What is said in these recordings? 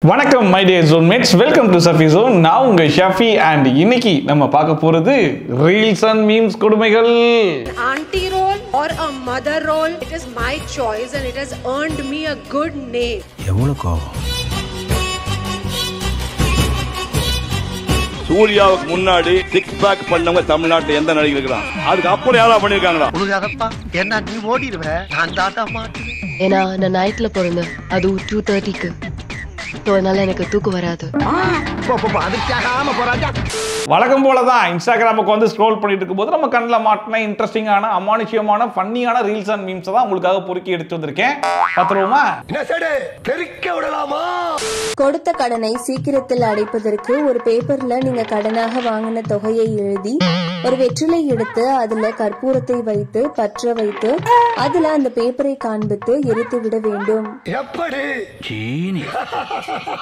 வணக்கம் my dear zone mates, welcome to Safi Zone. நான் உங்க ஷஃபி and இன்னைக்கு நம்ம பார்க்க போறது reels and memes கொடுமைகள். Auntie role or a mother role, it is my choice and it has earned me a good name. எவ்வளவு கோவம். சூர்யாவுக்கு முன்னாடி 6 பேக் பண்ணவங்க தமிழ்நாட்டுல எந்த நடிகர் இருக்காங்க? அதுக்கு அப்புறம் யாரா பண்ணிருக்காங்களா? உனக்காகப்பா என்ன நீ ஓடிடுவே நான் தாத்தா மாட்டேன். ஏன்னா நான் நைட்ல பிறந்தேன், அது 2:30க்கு. அதனால எனக்கு தூக்கம் வராது. வழக்கம் போலதான் இன்ஸ்டாகிராமுக்கு வந்து ஸ்க்ரோல் பண்ணிட்டு இருக்கும்போது நம்ம கண்ணில் மாட்டின இன்ட்ரெஸ்டிங்கான அமானுஷ்யமான ஃபன்னியான ரீல்ஸ் அண்ட் மீம்ஸ் தான் உங்களுக்காக பொறுக்கி எடுத்து வந்திருக்கேன். பார்த்துருவோமா? கொடுத்த கடனை சீக்கிரத்தில் அடைப்பதற்கு ஒரு பேப்பர்ல நீங்க கடனாக வாங்கின தொகையை எழுதி ஒரு வெற்றிலை எடுத்து அதுல கற்பூரத்தை வைத்து பற்ற வைத்து அதுல அந்த பேப்பரை காண்பித்து எரித்து விட வேண்டும்.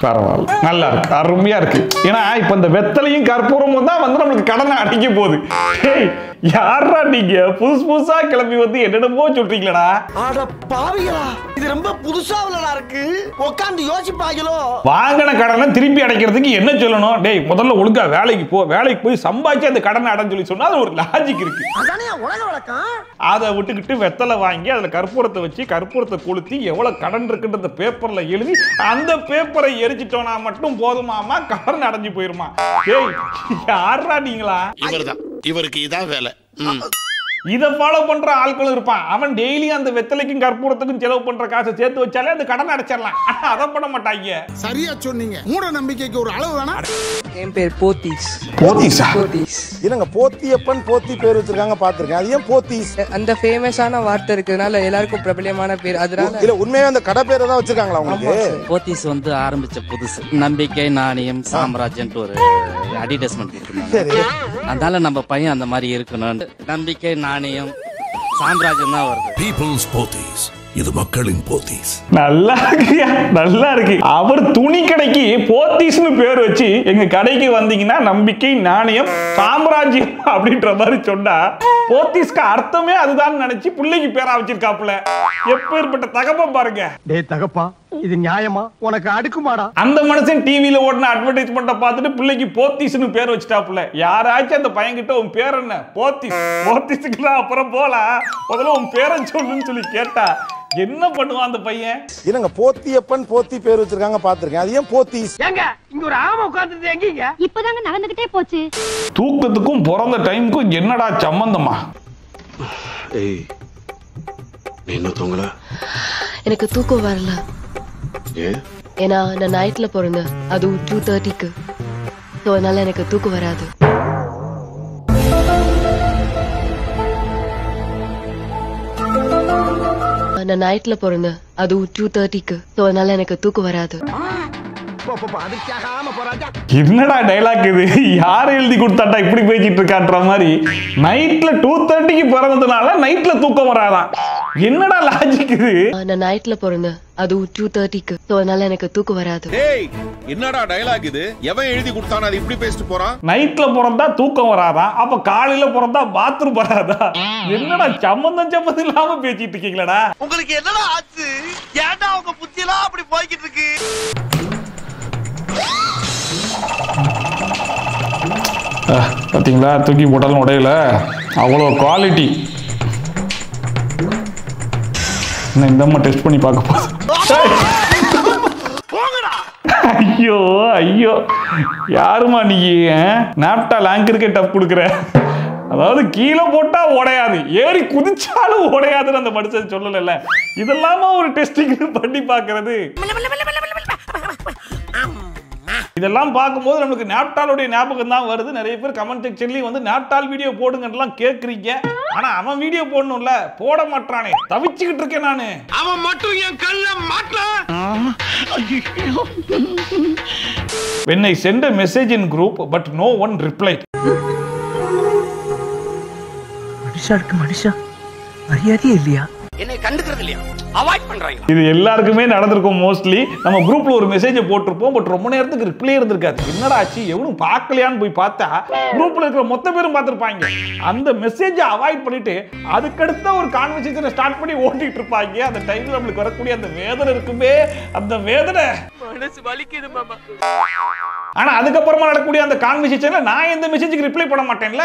பரவாயில்ல, நல்லா இருக்கு, அருமையா இருக்கு. ஏன்னா இப்ப இந்த வெத்தலையும் கற்பூரமும் தான் வந்து நம்மளுக்கு கடனை அடைக்க போகுது. யாரா நீங்க புதுசா கிளம்பி வந்து என்னென்னமோ சொல்றீங்களா? அட பாவிகளா, இது ரொம்ப புதுசாவுலடா இருக்கு. உட்கார்ந்து யோசிப்பாங்களோ. வாங்கின கடனை திருப்பி அடைக்கிறதுக்கு என்ன சொல்லணும்? டேய் முதல்ல ஒழுங்கா வேலைக்கு போ, வேலைக்கு போய் சம்பாதிச்சு அந்த கடனை அடைன்னு சொல்லி சொன்னா அது ஒரு லாஜிக் இருக்கு. அதானே உலக வழக்கம். அதை விட்டுக்கிட்டு வெத்தலை வாங்கி அதுல கற்பூரத்தை வச்சு கற்பூரத்தை கொளுத்தி எவ்வளவு கடன் இருக்குன்ற பேப்பர்ல எழுதி அந்த பேப்பரை எரிச்சிட்டோம்னா மட்டும் போதுமாமா, கடன் அடைஞ்சு போயிருமா? டேய் யாரா நீங்களா? இவர்தான், இவருக்கு இதான் வேலை. இதை ஃபாலோ பண்ற ஆட்களும் இருப்பான். அவன் டெய்லி அந்த வெத்தலைக்கும் கற்பூரத்துக்கும் செலவு பண்ற காசை சேர்த்து வச்சாலே அந்த கடன் அடைச்சிடலாம். அதை பண்ண மாட்டாங்க. சரியா சொன்னீங்க. மூட நம்பிக்கைக்கு ஒரு அளவு வேணா. என் பேர் போத்தீஸ். போத்தீஸா? போத்தீஸ் இல்லங்க, போத்தியப்பன் போத்தி பேர் வச்சிருக்காங்க, பாத்துருக்கேன். அது ஏன் போத்தீஸ்? அந்த ஃபேமஸான வார்த்தை இருக்கிறதுனால எல்லாருக்கும் பிரபலமான பேர். அதனால இல்ல உண்மையா அந்த கடை பேரை தான் வச்சிருக்காங்களா உங்களுக்கு? போத்தீஸ் வந்து ஆரம்பிச்ச புதுசு. நம்பிக்கை, நாணயம், சாம்ராஜ்யன்ட்டு ஒரு அட்வர்டைஸ்மெண்ட் கொடுத்துருந்தாங்க. அதனால நம்ம பையன் அந்த மாதிரி இருக்கணும். நம்பிக்கை, நாணயம், சாம்ராஜ்யம் தான் வருது. பீப்புள்ஸ் போத்தீஸ், இது மக்களின் போத்தீஸ். நல்லா இருக்கு, நல்லா இருக்கு. அவர் துணி கடைக்கு போத்தீஸ்னு பேர் வச்சு எங்க கடைக்கு வந்தீங்கன்னா நம்பிக்கை, நாணயம், சாம்ராஜ்யம் அப்படின்ற மாதிரி சொன்னா போத்தீஸ்க்கு அர்த்தமே அதுதான் நினைச்சு பிள்ளைக்கு பேரா வச்சிருக்காப்புல. எப்பேற்பட்ட தகப்பம் பாருங்க. டேய் தகப்பா, இது நியாயமா? உனக்கு அடுக்குமாடா? அந்த மனுஷன் டிவில ஓடின அட்வர்டைஸ்மெண்ட்டை பார்த்துட்டு பிள்ளைக்கு போத்தீஸ்னு பேர் வச்சுட்டாப்புல. யாராச்சும் அந்த பையன் கிட்ட உன் பேர் என்ன? போத்தீஸ். போத்தீஸுக்குலாம் அப்புறம் போலாம், முதல்ல உன் பேரை சொல்லுன்னு சொல்லி கேட்டா என்ன பண்ணுவான் அந்த பையன்? இல்லங்க, போத்தியப்பன் போத்தி பேர் வச்சிருக்காங்க, பாத்துருக்கேன். அது ஏன் போத்தீஸ்? ஏங்க இங்க ஒரு ஆமை உட்கார்ந்துட்டு எங்கீங்க? இப்பதாங்க நடந்துகிட்டே போச்சு. தூக்கத்துக்கும் பிறந்த டைமுக்கும் என்னடா சம்பந்தமா? ஏய், நீ இன்னும் தூங்கல? எனக்கு தூக்கம் வரல. ஏன்? ஏன்னா நான் நைட்ல பிறந்தேன், அது 2:30க்கு. அதனால எனக்கு தூக்கம் வராது. நான் நைட்ல பிறந்தேன், அது 2:30க்கு. அதனால எனக்கு தூக்கம் வராது. என்னடா டைலாக் இது? யார் எழுதி கொடுத்தாட்டா இப்படி பேசிட்டு இருக்கான்ற மாதிரி. நைட்ல 2:30க்கு பிறந்ததுனால நைட்ல தூக்கம் வராதான். என்னடா லாஜிக் இது? நான் நைட்ல பிறந்தேன், அது 2:30க்கு. அதனால எனக்கு தூக்கம் வராது. டேய், என்னடா டயலாக் இது? எவன் எழுதி கொடுத்தானே அது இப்படி பேசிட்டு போறான்? நைட்ல பிறந்தா தூக்கம் வராதா? அப்ப காலையில பிறந்தா பாத்ரூம் வராதா? என்னடா சம்பந்தம் இல்லாம பேசிட்டு இருக்கீங்களா? உங்களுக்கு என்னடா ஆச்சு? ஏன்டா உங்க புத்தியெல்லாம் அப்படி போய்கிட்டு இருக்கு? பாத்தீங்களா, தூக்கி போட்டாலும் உடையல, அவ்வளோ குவாலிட்டி. இந்த அம்மா டெஸ்ட் பண்ணி பார்க்க போகுது. ஐயோ ஐயோ, யாருமா நீ? நாப்டால் ஆங்கருக்கே டப் கொடுக்குற. அதாவது கீழே போட்டா உடையாது, ஏறி குதிச்சாலும் உடையாதுன்னு அந்த மனுஷன் சொல்லல. இதெல்லாம ஒரு டெஸ்டிங் பண்ணி பார்க்கறது. இதெல்லாம் பார்க்கும்போது நமக்கு நாப்டாலுடைய ஞாபகம் தான் வருது. நிறைய பேர் கமெண்ட் செக்ஷன்லயும் வந்து நாப்டால் வீடியோ போடுங்கலாம் கேக்குறீங்க. ஆனா அவன் வீடியோ போடணும்ல, போட மாட்டானே. தவிச்சுக்கிட்டு இருக்கேன் நானு. அவன் மட்டும் என் கல்ல மாட்டலாம். When I send a message in group but no one replied. மனுஷாருக்கு மனுஷா மரியாதையே இல்லையா? என்னை கண்டுக்கிறது இல்லையா? அவாய்ட் பண்றாங்க. இது எல்லாருக்குமே நடந்திருக்கும். மோஸ்ட்லி நம்ம குரூப்ல ஒரு மெசேஜ் போட்டிருப்போம், பட் ரொம்ப நேரத்துக்கு ரிப்ளை இருந்திருக்காது. என்னடா ஆச்சு, எவனும் பார்க்கலையான்னு போய் பார்த்தா குரூப்ல இருக்கிற மொத்த பேரும் பார்த்திருப்பாங்க. அந்த மெசேஜை அவாய்ட் பண்ணிட்டு அதுக்கடுத்த ஒரு கான்வர்சேஷனை ஸ்டார்ட் பண்ணி ஓட்டிட்டு இருப்பாங்க. அந்த டைம்ல நம்மளுக்கு வரக்கூடிய அந்த வேதனை இருக்குமே, அந்த வேதனை மனசு வலிக்குது மாமா. ஆனா அதுக்கப்புறமா நடக்கக்கூடிய அந்த கான்வர்சேஷன்ல நான் எந்த மெசேஜுக்கு ரிப்ளை பண்ண மாட்டேன்ல,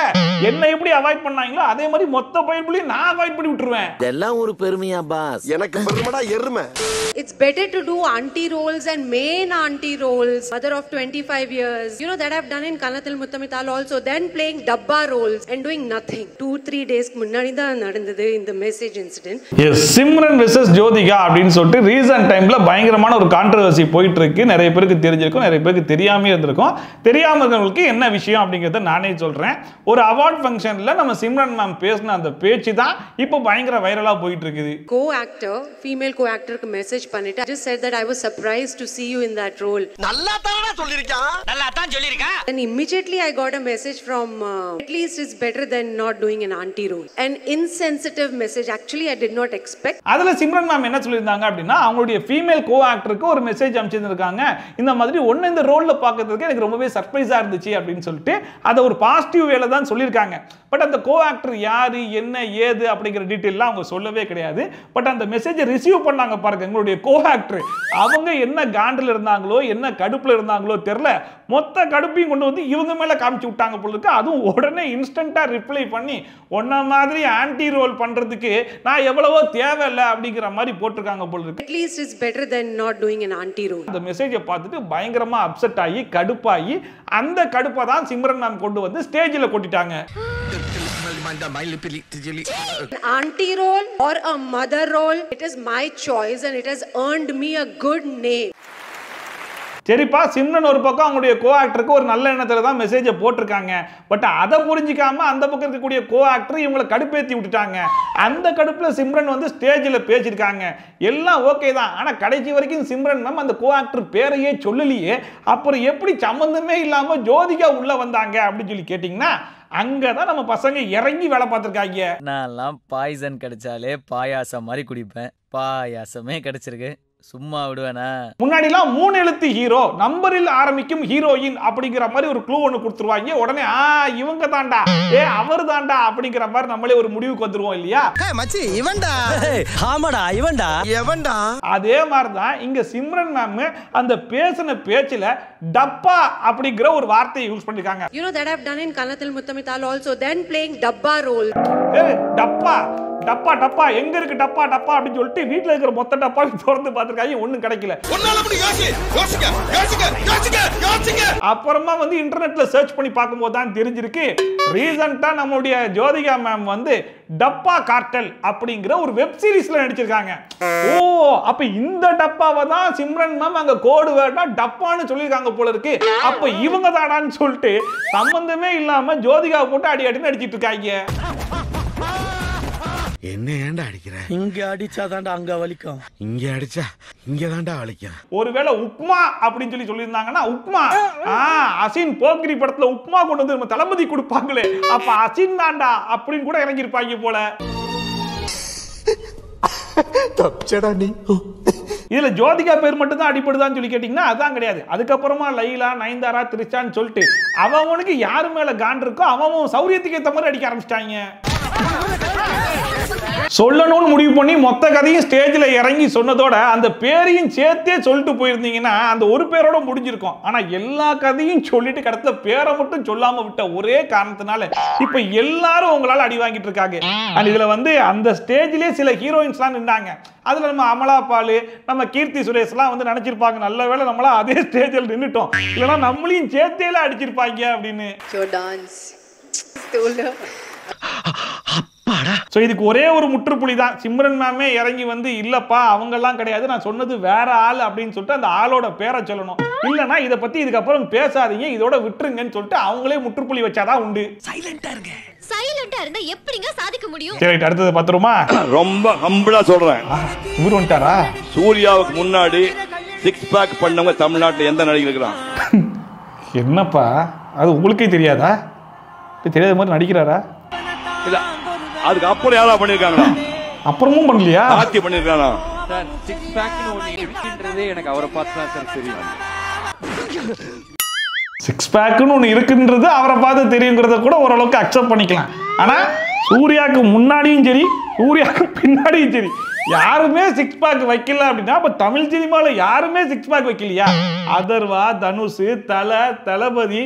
என்ன எப்படி அவாய்ட் பண்ணாங்களோ அதே மாதிரி மொத்த பைபிளையும் நான் அவாய்ட் பண்ணி விட்டுருவேன். இதெல்லாம் ஒரு பெருமையா பாஸ்? எனக்கு பெருமைடா எருமை. It's better to do auntie roles and main auntie roles, mother of 25 years. You know that I've done in Kanathil Muttamital also. Then playing dabba roles and doing nothing. 2-3 days முன்னாடி தான் நடந்தது இந்த message incident. Yes, Simran versus Jyothika அப்படின்னு சொல்லிட்டு recent டைம்ல பயங்கரமான ஒரு controversy போயிட்டு இருக்கு. நிறைய பேருக்கு தெரிஞ்சிருக்கும், நிறைய பேருக்கு தெரியாம இருந்திருக்கும். தெரியாம இருக்கிறவங்களுக்கு என்ன விஷயம் அப்படிங்கறத நானே சொல்றேன். ஒரு அவார்ட் ஃபங்க்ஷன்ல நம்ம சிம்ரன் மேம் பேசின அந்த பேச்சு தான் இப்போ பயங்கர வைரலா போயிட்டு இருக்குது. Co-actor, female co-actor க்கு மெசேஜ் பண்ணிட்டு I just said that I was surprised to see you in that role. நல்லா தான சொல்லிருக்கான். நல்லா தான் சொல்லிருக்கான். And immediately I got a message from at least it's better than not doing an auntie role. An insensitive message actually I did not expect. அதுல Simran ma'am என்ன சொல்லியிருந்தாங்க அப்படின்னா, அவங்களுடைய female கோ-ஆக்டருக்கு ஒரு மெசேஜ் அனுப்பிச்சிருக்காங்க. இந்த மாதிரி ஒன்னு இந்த ரோல்ல பார்க்கிறதுக்கு எனக்கு ரொம்பவே சர்ப்ரைஸா இருந்துச்சு அப்படின்னு சொல்லிட்டு அதை ஒரு பாசிட்டிவ் வேல தான் சொல்லியிருக்காங்க. பட் அந்த கோ-ஆக்டர் யாரு, என்ன ஏது அப்படிங்கிற டீட்டெயிலாம் அவங்க சொல்லவே கிடையாது. பட் அந்த மெசேஜை ரிசீவ் பண்ணாங்க பாருங்க எங்களுடைய கோ-ஆக்டர், அவங்க என்ன காண்டில் இருந்தாங்களோ என்ன கடுப்புல இருந்தாங்களோ தெரியல, மொத்த கடுப்பையும் கொண்டு வந்து இவங்க மேல காமிச்சு விட்டாங்க போல இருக்கு. அதுவும் உடனே இன்ஸ்டன்ட்டா ரிப்ளை பண்ணி ஒன்ன மாதிரி ஆன்டி ரோல் பண்றதுக்கு நான் எவ்வளவோ தேவையில்லை அப்படிங்கிற மாதிரி போட்டிருக்காங்க போல இருக்கு. At least it's better than not doing an auntie role. அந்த மெசேஜை பார்த்துட்டு பயங்கரமா அப்செட் ஆகி கடுப்பாகி அந்த கடுப்பை தான் சிம்ரன் மேம் கொண்டு வந்து ஸ்டேஜில் கொட்டிட்டாங்க. Auntie role or a mother role, it is my choice and it has earned me a good name. சரிப்பா, சிம்ரன் ஒரு பக்கம் அவங்களுடைய கோ-ஆக்டருக்கு ஒரு நல்ல எண்ணத்துல தான் மெசேஜை போட்டிருக்காங்க. பட் அதை புரிஞ்சிக்காம அந்த பக்கம் இருக்கக்கூடிய கோ-ஆக்டர் இவங்களை கடுப்பேற்றி விட்டுட்டாங்க. அந்த கடுப்புல சிம்ரன் வந்து ஸ்டேஜில் பேசியிருக்காங்க. எல்லாம் ஓகே தான். ஆனா கடைசி வரைக்கும் சிம்ரன் மேம் அந்த கோ-ஆக்டர் பேரையே சொல்லலையே. அப்புறம் எப்படி சம்பந்தமே இல்லாம ஜோதிகா உள்ள வந்தாங்க அப்படின்னு சொல்லி கேட்டீங்கன்னா, அங்கதான் நம்ம பசங்க இறங்கி வேலை பார்த்திருக்காங்க. நான்லாம் பாய்சன் கிடைச்சாலே பாயாசம் மாதிரி குடிப்பேன். பாயாசமே கிடைச்சிருக்கு, சும்மா விடுவேனா? முன்னாடிலாம் 3 எழுத்து ஹீரோ, நம்பரில் ஆரம்பிக்கும் ஹீரோயின் அப்படிங்கிற மாதிரி ஒரு க்ளூ ஒன்று கொடுத்துருவாங்க. உடனே இவங்க தாண்டா, அவர் தாண்டா அப்படிங்கிற மாதிரி நம்மளே ஒரு முடிவுக்கு வந்துருவோம் இல்லையா? மச்சி இவன்டா, ஆமாடா இவன்டா, எவன்டா. அதே மாதிரி தான் இங்க சிம்ரன் மேம் அந்த பேசின பேச்சுல டப்பா அப்படிங்கிற ஒரு வார்த்தையை யூஸ் பண்ணிருக்காங்க. You know that I've done in Kanathil Muttamital also. Then playing dabba role. டப்பா டப்பா டப்பா எங்க இருக்கு டப்பா டப்பா அப்படின்னு சொல்லிட்டு வீட்டுல இருக்கிற மொத்த டப்பா திறந்து பார்த்திருக்காங்க, ஒண்ணும் கிடைக்கல. அப்புறமா வந்து இன்டர்நெட்ல சர்ச் பண்ணி பார்க்கும்போது தான் தெரிஞ்சிருக்கு, ரீசன்ட்டா நம்மளுடைய ஜோதிகா மேம் வந்து டப்பா கார்டல் அப்படிங்கிற ஒரு வெப் சீரிஸ்ல நடிச்சிருக்காங்க. ஓ, அப்ப இந்த டப்பாவை தான் சிம்ரன் மேம் அங்க கோடு வேர்டா டப்பான்னு சொல்லியிருக்காங்க போல இருக்கு. அப்ப இவங்க தாடான்னு சொல்லிட்டு சம்பந்தமே இல்லாம ஜோதிகா போட்டு அடி அடின்னு அடிச்சிட்டு இருக்காங்க. என்ன ஏன்டா அடிக்கிற? இங்க அடிச்சாதான்டா அங்க வலிக்கும், இங்க அடிச்சா இங்க தான்டா வலிக்கும். ஒருவேளை உப்மா அப்படின்னு சொல்லி சொல்லியிருந்தாங்கன்னா, உப்மா அசின் போக்கிரி படத்துல உப்மா கொண்டு வந்து நம்ம தளபதி கொடுப்பாங்களே, அப்ப அசின் தாண்டா அப்படின்னு கூட இறங்கி இருப்பாங்க போல. தப்பிச்சடா நீ. இதுல ஜோதிகா பேர் மட்டும் தான் அடிப்படுதான்னு சொல்லி கேட்டீங்கன்னா அதான் கிடையாது. அதுக்கப்புறமா லைலா, நயன்தாரா, திரிஷான்னு சொல்லிட்டு அவனுக்கு யாரு மேல காண்ட் இருக்கோ அவன் சௌரியத்துக்கு ஏற்ற மாதிரி அடிக்க ஆரம்பிச்சிட்டாங்க. சொல்லணும்னு முடிவு பண்ணி மொத்த கதையும் ஸ்டேஜ்ல இறங்கி சொன்னதோட அந்த பேரையும் சேர்த்தே சொல்லிட்டு போயிருந்தீங்கன்னா அந்த ஒரு பேரோட முடிஞ்சிருக்கும். ஆனா எல்லா கதையும் சொல்லிட்டு கடத்த பேரை மட்டும் சொல்லாம விட்ட ஒரே காரணத்தினால இப்ப எல்லாரும் உங்களால அடி வாங்கிட்டு இருக்காங்க. அண்ட் இதுல வந்து அந்த ஸ்டேஜ்லயே சில ஹீரோயின்ஸ்லாம் நின்றாங்க. அதுல நம்ம அமலா பாலு, நம்ம கீர்த்தி சுரேஷ்லாம் வந்து நினைச்சிருப்பாங்க, நல்ல வேளை நம்மளா அதே ஸ்டேஜில் நின்னுட்டோம், இல்லைன்னா நம்மளையும் சேர்த்தேல அடிச்சிருப்பாங்க அப்படின்னு. சோ இதுக்கு ஒரே ஒரு முற்றுப்புள்ளி தான். சிம்ரன் மேமே இறங்கி வந்து இல்லப்பா அவங்கெல்லாம் கிடையாது, நான் சொன்னது வேற ஆள் அப்படின்னு சொல்லிட்டு அந்த ஆளோட பேரை சொல்லணும். இல்லனா இத பத்தி இதுக்கப்புறம் பேசாதீங்க, இதோட விட்டுருங்கன்னு சொல்லிட்டு அவங்களே முற்றுப்புள்ளி வச்சாதான் உண்டு. சைலண்டா இருங்க. சைலண்டா இருந்தா எப்படிங்க சாதிக்க முடியும்? சரி, அடுத்தது பத்திரமா ரொம்ப ஹம்பிளா சொல்றேன். இவரு வந்துட்டாரா? சூர்யாவுக்கு முன்னாடி 6 பேக் பண்ணவங்க தமிழ்நாட்டுல எந்த நடிகர் இருக்கிறான்? என்னப்பா அது உங்களுக்கே தெரியாதா? தெரியாத மாதிரி நடிக்கிறாரா? இல்ல அதுக்கு அப்புறம் யாரா பண்ணிருக்காங்களா? அப்புறமும் பண்ணலையா? ஆத்தி பண்ணிருக்கானா? சார் சிக்ஸ் பேக்னு ஒன்று இருக்குன்றதே எனக்கு அவரை பார்த்து தான் சார் தெரியும். சிக்ஸ் பேக்குன்னு ஒன்று இருக்குன்றது அவரை பார்த்து தெரியுங்கிறத கூட ஓரளவுக்கு அக்செப்ட் பண்ணிக்கலாம். ஆனால் சூர்யாவுக்கு முன்னாடியும் சரி சூர்யாவுக்கு பின்னாடியும் சரி யாருமே சிக்ஸ் பேக் வைக்கல அப்படின்னா அப்ப தமிழ் சினிமாவில் யாருமே சிக்ஸ் பேக் வைக்கலையா? அதர்வா, தனுஷ், தளபதி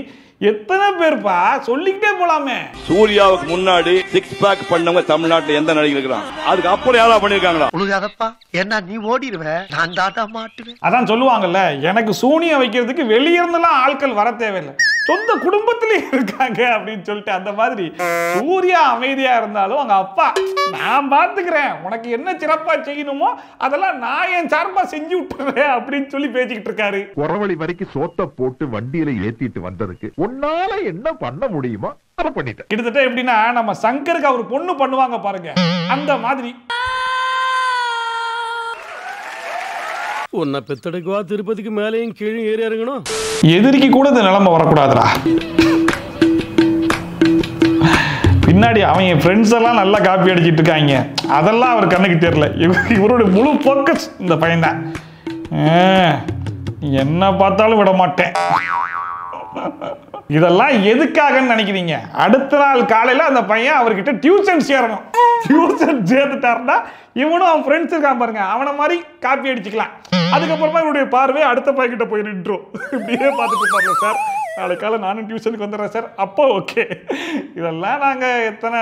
எத்தனை பேர்ப்பா சொல்லிக்கிட்டே போலாமே. சூர்யாவுக்கு முன்னாடி சிக்ஸ் பேக் பண்ணவங்க தமிழ்நாட்டுல எந்த நடிகர் இருக்கிறான்? அதுக்கு அப்புறம் யாரா பண்ணிருக்காங்களா? உழுகாதப்பா என்ன நீ ஓடிடுவ நான் தாட்டா மாட்டுவேன். அதான் சொல்லுவாங்கல்ல, எனக்கு சூனியம் வைக்கிறதுக்கு வெளியிருந்தெல்லாம் ஆட்கள் வர தேவையில்லை, சொந்த குடும்பத்திலே இருக்காங்க அப்படின்னு சொல்லிட்டு அந்த மாதிரி சூர்யா அமைதியா இருந்தாலும் அவங்க அப்பா நான் பார்த்துக்கிறேன், உனக்கு என்ன சிறப்பா செய்யணுமோ அதெல்லாம் நான் என் சார்பா செஞ்சு விட்டுறேன் அப்படின்னு சொல்லி பேசிக்கிட்டு இருக்காரு. குறவழி வரைக்கும் சோத்த போட்டு வண்டியில ஏத்திட்டு வந்ததுக்கு உன்னால என்ன பண்ண முடியுமோ அதை பண்ணிட்டேன். கிட்டத்தட்ட எப்படின்னா நம்ம சங்கருக்கு அவர் பொண்ணு பண்ணுவாங்க பாருங்க, அந்த மாதிரி. உன்னை பெத்தெடுக்குவா திருப்பதிக்கு மேலேயும் கீழே ஏறி இறங்கணும். எதிரிக்கு கூட இந்த நிலைமை வரக்கூடாதுடா. பின்னாடி அவன் ஃப்ரெண்ட்ஸ் எல்லாம் நல்லா காப்பி அடிச்சிட்டு இருக்காங்க, அதெல்லாம் அவர் கண்ணுக்கு தெரியல. இவருடைய முழு போக்கஸ் இந்த பையன் தான். என்ன பார்த்தாலும் விட மாட்டேன். இதெல்லாம் எதுக்காகன்னு நினைக்கிறீங்க? அடுத்த நாள் காலையில அந்த பையன் அவர்கிட்ட டியூஷன் சேரணும். டியூஷன் சேர்த்துட்டாருன்னா இவனும் அவன் ஃப்ரெண்ட்ஸ் இருக்கான் பாருங்க, அவனை மாதிரி காப்பி அடிச்சுக்கலாம். அதுக்கப்புறமா இவருடைய பார்வை அடுத்த பையன்கிட்ட போய் நின்றோம். இப்படியே பார்த்துட்டு இருப்பார்ல, சார் நாளை காலை நானும் டியூஷனுக்கு வந்துடுறேன் சார், அப்போ ஓகே. இதெல்லாம் நாங்க எத்தனை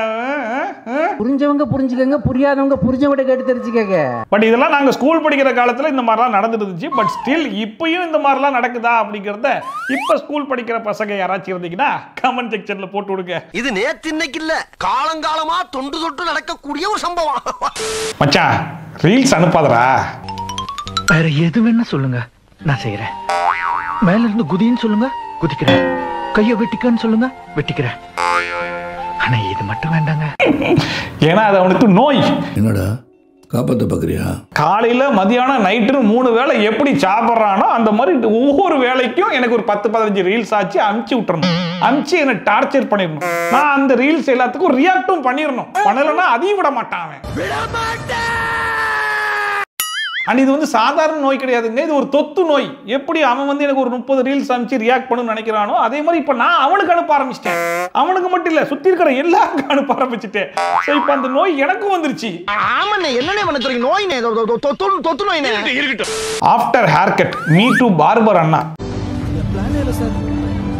புரிஞ்சவங்க புரிஞ்சுக்கங்க, புரியாதவங்க புரிஞ்சவங்க கேட்டு தெரிஞ்சுக்கங்க. பட் இதெல்லாம் நாங்க ஸ்கூல் படிக்கிற காலத்துல இந்த மாதிரிலாம் நடந்துட்டு இருந்துச்சு. பட் ஸ்டில் இப்பயும் இந்த மாதிரிலாம் நடக்குதா அப்படிங்கிறத இப்ப ஸ்கூல் படிக்கிற பசங்க யாராச்சும் இருந்தீங்கன்னா கமெண்ட் செக்ஷன்ல போட்டு விடுங்க. இது நேத்து இன்னைக்கு இல்ல, காலங்காலமா தொண்டு தொட்டு நடக்கக்கூடிய ஒரு சம்பவம். மச்சான் ரீல்ஸ் அனுப்பாதடா. வேற எது வேணா சொல்லுங்க நான் செய்யறேன். மேல இருந்து குதின்னு சொல்லுங்க குதிக்கிறேன், கைய வெட்டிக்கன்னு சொல்லுங்க வெட்டிக்கிறேன். ஆனா இது மட்டும் வேண்டாங்க, ஏன்னா அது அவனுக்கு நோய். என்னடா காப்பாத்த பாக்குறியா? காலையில மதியானம் நைட்டு 3 வேளை எப்படி சாப்பிட்றானோ அந்த மாதிரி ஒவ்வொரு வேலைக்கும் எனக்கு ஒரு 10-15 ரீல்ஸ் ஆச்சு அனுப்பிச்சு விட்டுறணும். அனுப்பிச்சு என்ன டார்ச்சர் பண்ணிடணும். நான் அந்த ரீல்ஸ் எல்லாத்துக்கும் ரியாக்டும் பண்ணிடணும். பண்ணலைன்னா அதையும் விட மாட்டான் அவன். அண்ட் இது வந்து சாதாரண நோய் கிடையாதுங்க, இது ஒரு தொத்து நோய். எப்படி அவன் வந்து எனக்கு ஒரு 30 ரீல்ஸ் அனுப்பிச்சு ரியாக்ட் பண்ணணும்னு நினைக்கிறானோ அதே மாதிரி இப்ப நான் அவனுக்கு அனுப்ப ஆரம்பிச்சிட்டேன். அவனுக்கு மட்டும் இல்ல, சுத்தி இருக்கிற எல்லாருக்கும் அனுப்ப ஆரம்பிச்சுட்டேன். சோ இப்ப அந்த நோய் எனக்கும் வந்துருச்சு. ஆமாண்ணே, என்னண்ணே பண்ண தெரியும்? நோய்னே, தொத்து நோய்னே. After hair cut me to barber அண்ணா. பிளான் இல்ல சார்.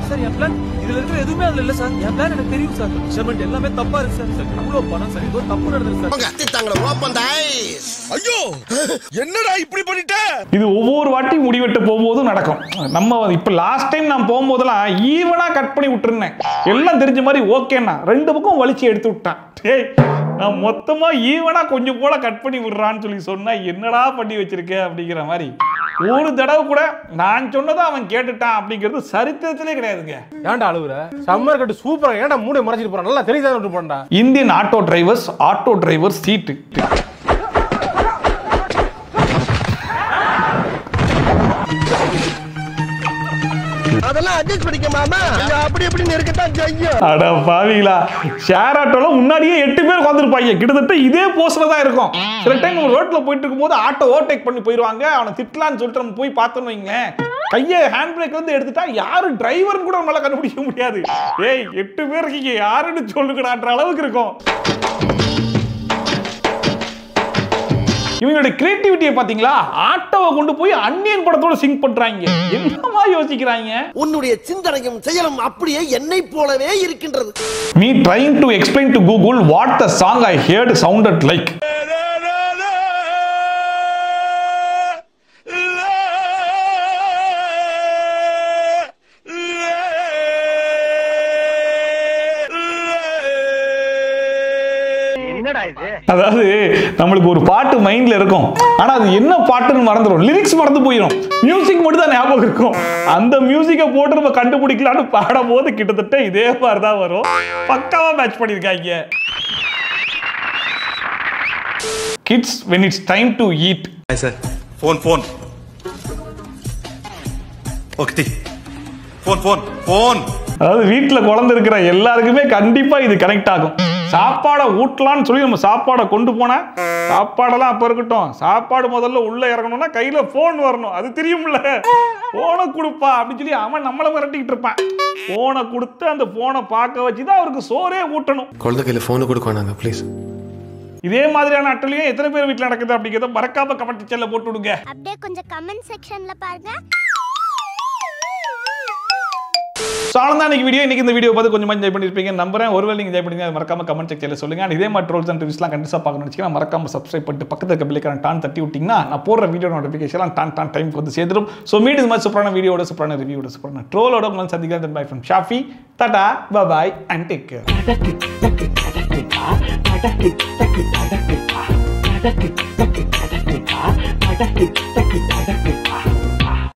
சார் என் பிளான் இதுல இருக்கிற எதுவுமே அதுல இல்ல சார். என் பிளான் எனக்கு தெரியும் சார். மெஷர்மென்ட் எல்லாமே தப்பா இருக்கு சார். சார் இவ்வளவு பணம் சார், ஏதோ தப்பு நடந்துருக்கு சார். அத்திட்டாங்களே ஓபன் தி ஐஸ். ஐயோ என்னடா இப்படி பண்ணிட்ட? இது ஒவ்வொரு வாட்டி முடிவெட்ட போகும்போதும் நடக்கும். நம்ம இப்ப லாஸ்ட் டைம் நான் போகும்போதெல்லாம் ஈவனா கட் பண்ணி விட்டுருந்தேன். எல்லாம் தெரிஞ்ச மாதிரி ஓகேண்ணா 2 பக்கம் வலிச்சு எடுத்து விட்டான். டேய் நான் மொத்தமா ஈவனா கொஞ்சம் கூட கட் பண்ணி விடுறான்னு சொல்லி சொன்னா என்னடா பண்ணி வச்சிருக்க அப்படிங்கிற மாதிரி. ஒரு தடவை கூட நான் சொன்னதை அவன் கேட்டுட்டான் அப்படிங்கிறது சரித்திரத்திலே கிடையாதுங்க. ஏன்டா அழுகுற? சம்மர் கட்டு சூப்பரா, ஏன்டா மூணு மறைச்சிட்டு போறான், நல்லா தெரியுதா விட்டு போறா. இந்தியன் ஆட்டோ டிரைவர் சீட்டு. அதெல்லாம் அட்ஜஸ்ட் பண்ணிக்க மாமா, அப்படி எப்படி இருக்கத்தான் செய்யும். அட பாவிங்களா, ஷேர் ஆட்டோல முன்னாடியே 8 பேர் உட்காந்துருப்பாங்க. கிட்டத்தட்ட இதே போஸ்ட்ல தான் இருக்கும். சில டைம் நம்ம ரோட்ல போயிட்டு இருக்கும்போது ஆட்டோ ஓவர்டேக் பண்ணி போயிருவாங்க. அவனை திட்டலான்னு சொல்லிட்டு நம்ம போய் பார்த்தோன்னு வைங்களேன், கையை ஹேண்ட் பிரேக்ல இருந்து எடுத்துட்டா யாரு டிரைவர் கூட நம்மளால கண்டுபிடிக்க முடியாது. ஏய் 8 பேர் இருக்கீங்க யாருன்னு சொல்லுங்கடான்ற அளவுக்கு இருக்கும். இவங்களுடைய கிரியேட்டிவிட்டியை பாத்தீங்களா? ஆட்டோவை கொண்டு போய் அன்னியன் படத்தோட சிங்க் பண்றாங்க. என்னமா யோசிக்கிறாங்க? உன்னுடைய சிந்தனையும் செயலும் அப்படியே என்னை போலவே இருக்கின்றது. Me trying to explain to Google what the song I heard sounded like. அதாவது நம்மளுக்கு ஒரு பாட்டு மைண்ட்ல இருக்கும், ஆனா அது என்ன பாட்டுன்னு மறந்துடும், லிரிக்ஸ் மறந்து போயிடும், மியூசிக் மட்டும் தான் ஞாபகம் இருக்கும். அந்த மியூசிக்கை போட்டு நம்ம கண்டுபிடிக்கலான்னு பாடும் போது கிட்டத்தட்ட இதே மாதிரி தான் வரும். பக்காவா மேட்ச் பண்ணிருக்காங்க. Kids when it's time to eat. Hi sir. Phone. Okay. Phone. அதாவது வீட்டுல குழந்தை இருக்கிற எல்லாருக்குமே கண்டிப்பா இது கனெக்ட் ஆகும். சாப்பாடை ஊட்டலான்னு சொல்லி நம்ம சாப்பாடை கொண்டு போனா சாப்பாடெல்லாம் அப்ப இருக்கட்டும், சாப்பாடு முதல்ல உள்ள இறங்கணும்னா கையில போன் வரணும். அது தெரியும்ல, போனை கொடுப்பா அப்படின்னு சொல்லி அவன் நம்மளை மிரட்டிக்கிட்டு இருப்பான். போனை கொடுத்து அந்த போனை பார்க்க வச்சுதான் அவருக்கு சோறே ஊட்டணும். குழந்தை கையில போனை கொடுக்கணும் ப்ளீஸ். இதே மாதிரியான அட்டலியும் எத்தனை பேர் வீட்டில் நடக்குது அப்படிங்கிறத மறக்காம கமெண்ட் செக்ஷன்ல போட்டு விடுங்க. அப்படியே கொஞ்சம் கமெண்ட் செக்ஷன்ல பாருங்க. சாலந்தா இன்னைக்கு வீடியோ. இன்னைக்கு இந்த வீடியோ பார்த்து கொஞ்சம் என்ஜாய் பண்ணிருப்பீங்க நம்புறேன். ஒருவேளை நீங்க என்ஜாய் பண்ணீங்க மறக்காம கமெண்ட் செக்ஷன்ல சொல்லுங்க. இதே மாதிரி ட்ரோல்ஸ் அண்ட் ரிவ்யூஸ்லாம் கண்டிப்பா பார்க்கணும்னு நினைச்சீங்கன்னா மறக்காம சப்ஸ்கிரைப் பண்ணிட்டு பக்கத்துல இருக்க பெல் ஐகானை டான் தட்டி விட்டீங்கன்னா நான் போடுற வீடியோ நோட்டிஃபிகேஷன்லாம் டான் டைம்க்கு வந்து சேர்ந்துடும். ஸோ மீட் இது மாதிரி சூப்பரான வீடியோட, சூப்பரான ரிவ்யூட, சூப்பரான ட்ரோலோட உங்களை சந்திக்கிறேன். By from Shafi. Tata bye and take care.